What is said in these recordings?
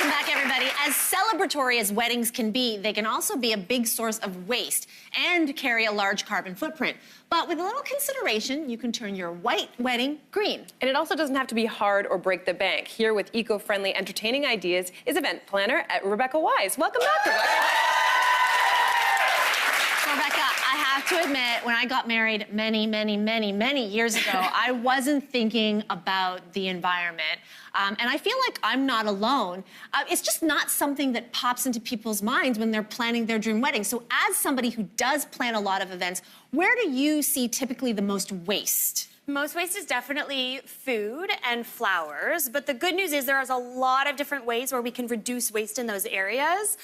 Welcome back, everybody. As celebratory as weddings can be, they can also be a big source of waste and carry a large carbon footprint. But with a little consideration, you can turn your white wedding green. And it also doesn't have to be hard or break the bank. Here with eco-friendly, entertaining ideas is event planner at Rebecca Wise. Welcome back, Rebecca. Rebecca, I have to admit, when I got married many years ago, I wasn't thinking about the environment. And I feel like I'm not alone. It's just not something that pops into people's minds when they're planning their dream wedding. So as somebody who does plan a lot of events, where do you see typically the most waste? Most waste is definitely food and flowers, but the good news is there is a lot of different ways where we can reduce waste in those areas.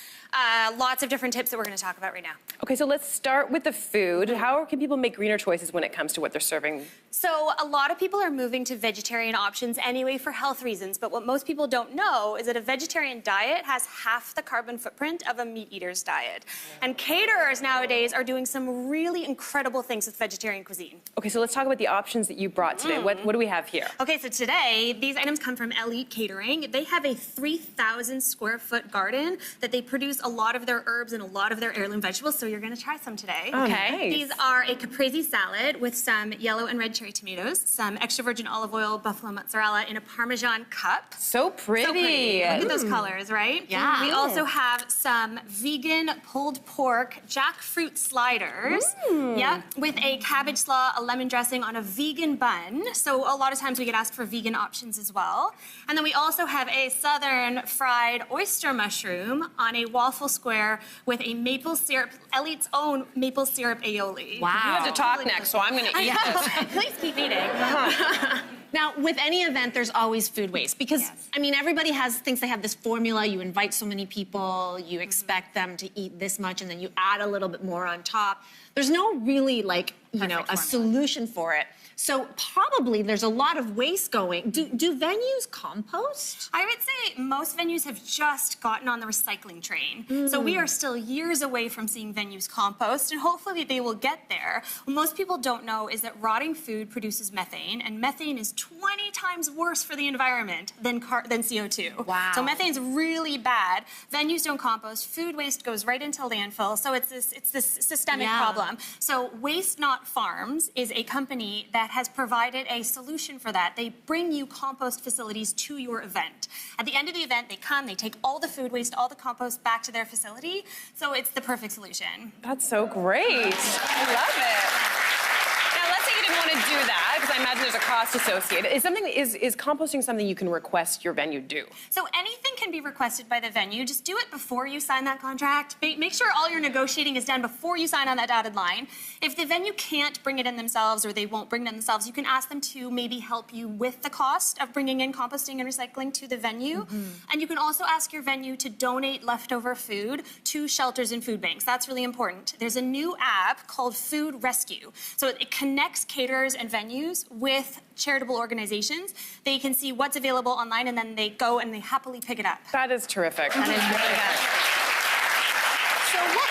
Lots of different tips that we're going to talk about right now. Okay, so let's start with the food. How can people make greener choices when it comes to what they're serving? So a lot of people are moving to vegetarian options anyway for health reasons, but what most people don't know is that a vegetarian diet has half the carbon footprint of a meat eater's diet. And caterers nowadays are doing some really incredible things with vegetarian cuisine. Okay, so let's talk about the options that you brought today. What do we have here? Okay, so today, these items come from Elite Catering. They have a 3,000 square foot garden that they produce a lot of their herbs and a lot of their heirloom vegetables, so you're gonna try some today. Oh, okay. Nice. These are a Caprese salad with some yellow and red cherry tomatoes, some extra virgin olive oil, buffalo mozzarella in a Parmesan cup. So pretty. So pretty. Look at those colors, right? Yeah. We also have some vegan pulled pork jackfruit sliders. Yeah, with a cabbage slaw, a lemon dressing on a vegan bun. So a lot of times we get asked for vegan options as well. And then we also have a southern fried oyster mushroom on a waffle square with a maple syrup, Elite's own maple syrup aioli. Wow. You have to talk next, so I'm going to eat this. Please keep eating. Now, with any event, there's always food waste because, Yes. I mean, everybody thinks they have this formula. You invite so many people, you expect them to eat this much, and then you add a little bit more on top. There's no really, like, you know, a Perfect solution for it. So probably there's a lot of waste going. Do venues compost? I would say most venues have just gotten on the recycling train. So we are still years away from seeing venues compost, and hopefully they will get there. What most people don't know is that rotting food produces methane, and methane is 20 times worse for the environment than CO2. Wow. So methane's really bad. Venues don't compost. Food waste goes right into landfill. So it's this systemic problem. So Waste Not Farms is a company that has provided a solution for that. They bring you compost facilities to your event. At the end of the event, they come, they take all the food waste, all the compost back to their facility. So it's the perfect solution. That's so great. I love it. Now, let's say you didn't want to do that, because I imagine there's a cost associated. Is composting something you can request your venue do? So anything can be requested by the venue. Just do it before you sign that contract. Make sure all your negotiating is done before you sign on that dotted line. If the venue can't bring it in themselves or they won't bring it in themselves, you can ask them to maybe help you with the cost of bringing in composting and recycling to the venue. And you can also ask your venue to donate leftover food to shelters and food banks. That's really important. There's a new app called Food Rescue. So it connects caterers and venues with charitable organizations. They can see what's available online, and then they go and they happily pick it up. That is terrific. That is really good. So what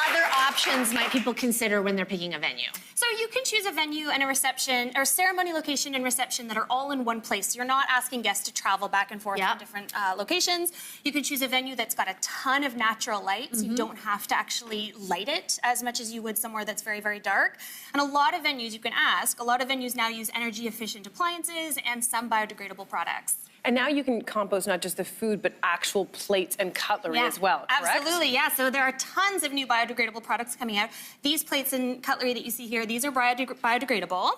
other options might people consider when they're picking a venue? So you can choose a venue and a reception, or ceremony location and reception that are all in one place. So you're not asking guests to travel back and forth from different locations. You can choose a venue that's got a ton of natural light, so you don't have to actually light it as much as you would somewhere that's very dark. And a lot of venues you can ask, a lot of venues now use energy efficient appliances and some biodegradable products. And now you can compost not just the food, but actual plates and cutlery as well, correct? Absolutely, yeah. So there are tons of new biodegradable products coming out. These plates and cutlery that you see here, these are biodegradable.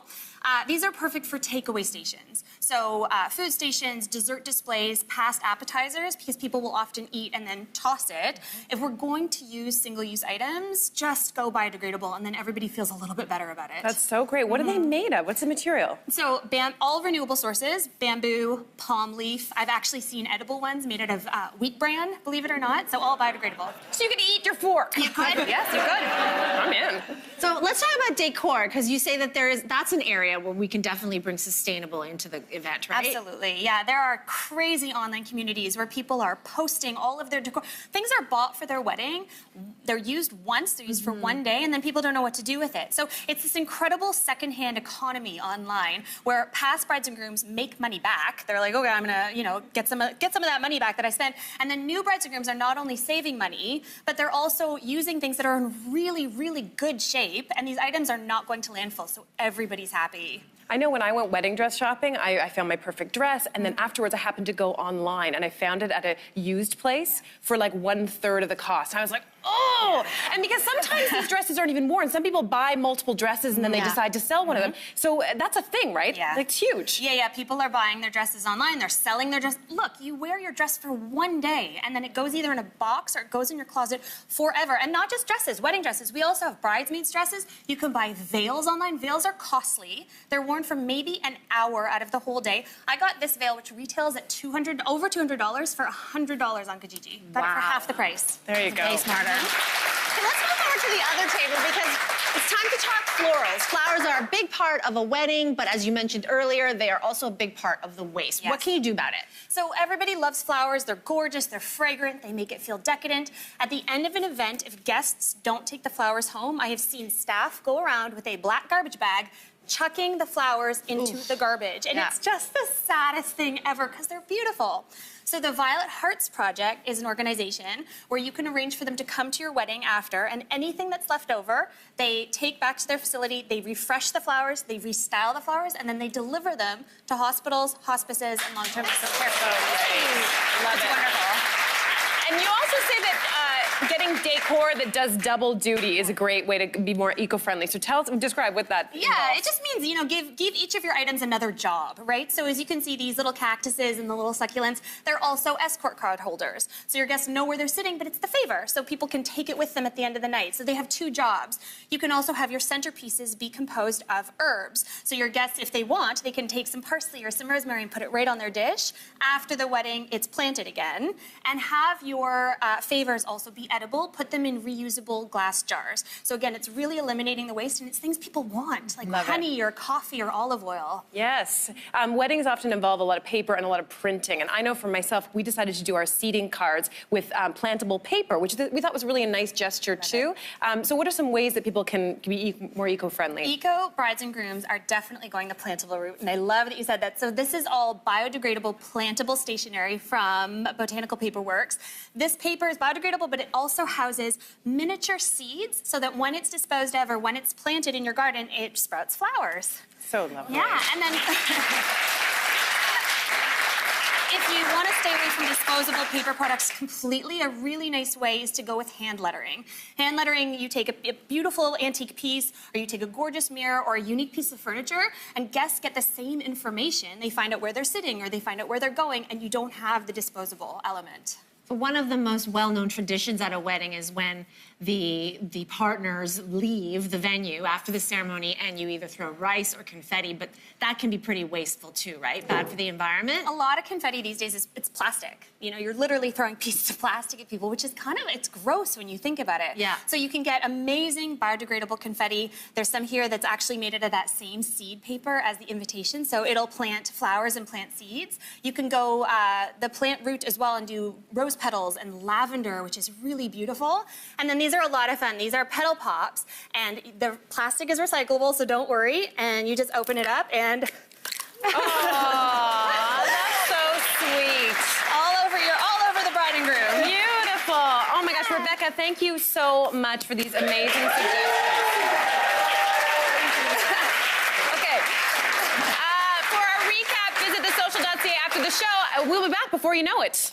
These are perfect for takeaway stations. So food stations, dessert displays, past appetizers, because people will often eat and then toss it. If we're going to use single-use items, just go biodegradable, and then everybody feels a little bit better about it. That's so great. What are they made of? What's the material? So all renewable sources, bamboo, palm leaf. I've actually seen edible ones made out of wheat bran, believe it or not, so all biodegradable. So you could eat your fork. You could? Yes, you could. I'm in. So let's talk about decor, because you say that that's an area area where we can definitely bring sustainable into the event, right? Absolutely, yeah. There are crazy online communities where people are posting all of their decor. Things are bought for their wedding. They're used once, they're used for one day, and then people don't know what to do with it. So it's this incredible secondhand economy online where past brides and grooms make money back. They're like, okay, I'm gonna, get some of that money back that I spent. And then new brides and grooms are not only saving money, but they're also using things that are in really, really good shape, and these items are not going to landfill, so everybody's happy. I know when I went wedding dress shopping, I found my perfect dress, and then afterwards I happened to go online, and I found it at a used place for like 1/3 of the cost. I was like, oh! And because sometimes these dresses aren't even worn. Some people buy multiple dresses and then they decide to sell one of them. So that's a thing, right? Yeah. It's huge. Yeah, people are buying their dresses online. They're selling their dress. Look, you wear your dress for one day, and then it goes either in a box or it goes in your closet forever. And not just dresses, wedding dresses. We also have bridesmaids dresses. You can buy veils online. Veils are costly. They're worn for maybe an hour out of the whole day. I got this veil, which retails at over $200 for $100 on Kijiji. Got it for half the price. There you go. Way smarter. Okay, let's move over to the other table because it's time to talk florals. Flowers are a big part of a wedding, but as you mentioned earlier, they are also a big part of the waste. Yes. What can you do about it? So everybody loves flowers. They're gorgeous, they're fragrant, they make it feel decadent. At the end of an event, if guests don't take the flowers home, I have seen staff go around with a black garbage bag chucking the flowers into the garbage. And it's just the saddest thing ever because they're beautiful. So the Violet Hearts Project is an organization where you can arrange for them to come to your wedding after, and anything that's left over, they take back to their facility, they refresh the flowers, they restyle the flowers, and then they deliver them to hospitals, hospices, and long-term care facilities. Love It's it. wonderful. And you also say that getting decor that does double duty is a great way to be more eco-friendly. So describe what that involves. It just means, give each of your items another job, right? So as you can see, these little cactuses and the little succulents, they're also escort card holders. So your guests know where they're sitting, but it's the favor, so people can take it with them at the end of the night. So they have two jobs. You can also have your centerpieces be composed of herbs. So your guests, if they want, they can take some parsley or some rosemary and put it right on their dish. After the wedding, it's planted again. And have your favors also be edible. Put them in reusable glass jars. So again, it's really eliminating the waste, and it's things people want, like honey or coffee or olive oil. Yes. Weddings often involve a lot of paper and a lot of printing. And I know for myself, we decided to do our seating cards with plantable paper, which we thought was really a nice gesture too. So what are some ways that people can be more eco-friendly? Eco brides and grooms are definitely going the plantable route, and I love that you said that. So this is all biodegradable, plantable stationery from Botanical Paper Works. This paper is biodegradable, but it also houses miniature seeds so that when it's disposed of or when it's planted in your garden, it sprouts flowers. So lovely. Yeah, and then if you want to stay away from disposable paper products completely, a really nice way is to go with hand lettering. Hand lettering, you take a beautiful antique piece, or you take a gorgeous mirror or a unique piece of furniture, and guests get the same information. They find out where they're sitting or they find out where they're going, and you don't have the disposable element. One of the most well-known traditions at a wedding is when the partners leave the venue after the ceremony and you either throw rice or confetti, but that can be pretty wasteful too, right? Bad for the environment. A lot of confetti these days it's plastic. You're literally throwing pieces of plastic at people, which is it's gross when you think about it. Yeah. So you can get amazing biodegradable confetti. There's some here that's actually made out of that same seed paper as the invitation, so it'll plant flowers and plant seeds. You can go the plant route as well and do rose petals and lavender, which is really beautiful. And then these are a lot of fun. These are Petal Pops, and the plastic is recyclable, so don't worry. And you just open it up and... Oh, that's so sweet. all over the bride and groom. Beautiful. Oh my gosh, Rebecca, thank you so much for these amazing suggestions. Okay. For our recap, visit thesocial.ca after the show. We'll be back before you know it.